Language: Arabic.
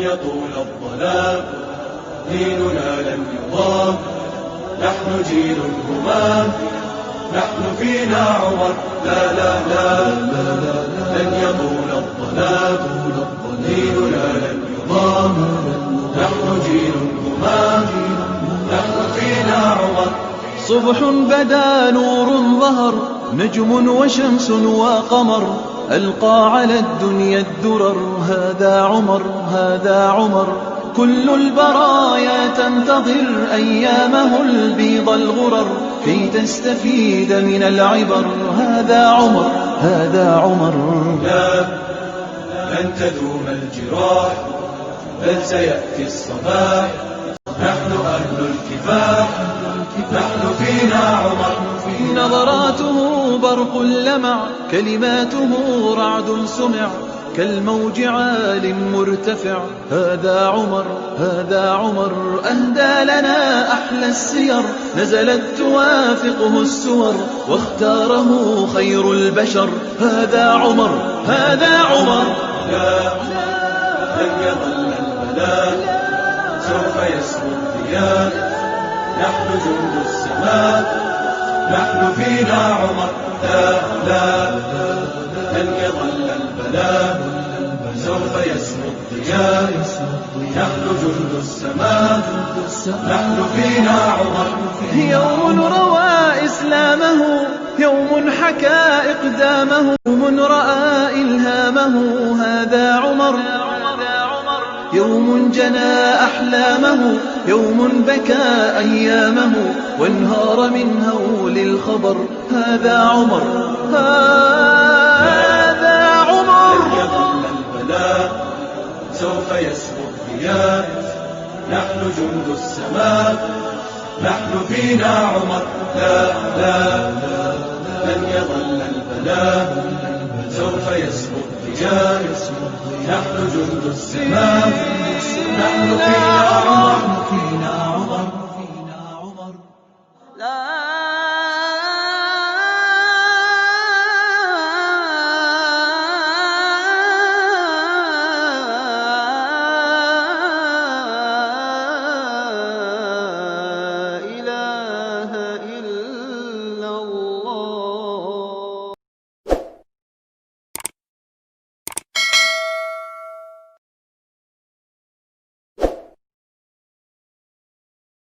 يطول الظلام ديننا لن يضام. نحن جيل همام، نحن فينا عمر. لا لا لا لن يطول الظلام ديننا لن يضام. نحن جيل همام، نحن فينا عمر. صبح بدا نور ظهر، نجم وشمس وقمر، ألقى على الدنيا الدرر. هذا عمر، هذا عمر. كل البرايا تنتظر أيامه البيض الغرر، كي تستفيد من العبر. هذا عمر، هذا عمر. لا لن تدوم الجراح، بل سيأتي الصباح. نحن أهل الكفاح، نحن فينا عمر. نظراته برق لمع، كلماته رعد سمع، كالموج عال مرتفع. هذا عمر، هذا عمر. أهدى لنا أحلى السير، نزلت توافقه السور، واختاره خير البشر. هذا عمر، هذا عمر. لا لن يظل البلاء، سوف يسمو الضياء. نحن جند السماء، نحن فينا عمر. لا لا لن يظل البلاء، سوف يسمو الضياء. نحن جند السماء، نحن فينا عمر. يوم روى إسلامه، يوم حكى إقدامه، يوم رأى إلهامه. هذا عمر، يوم جنى أحلامه، يوم بكى أيامه، وانهار من هول الخبر. هذا عمر، هذا عمر. لن يظل البلاء، سوف يسمو الضياء. نحن جند السماء، نحن فينا عمر. لا لا لن يظل البلاء، سوف يسمو الضياء. نحن جند السماء، نحن فينا عمر.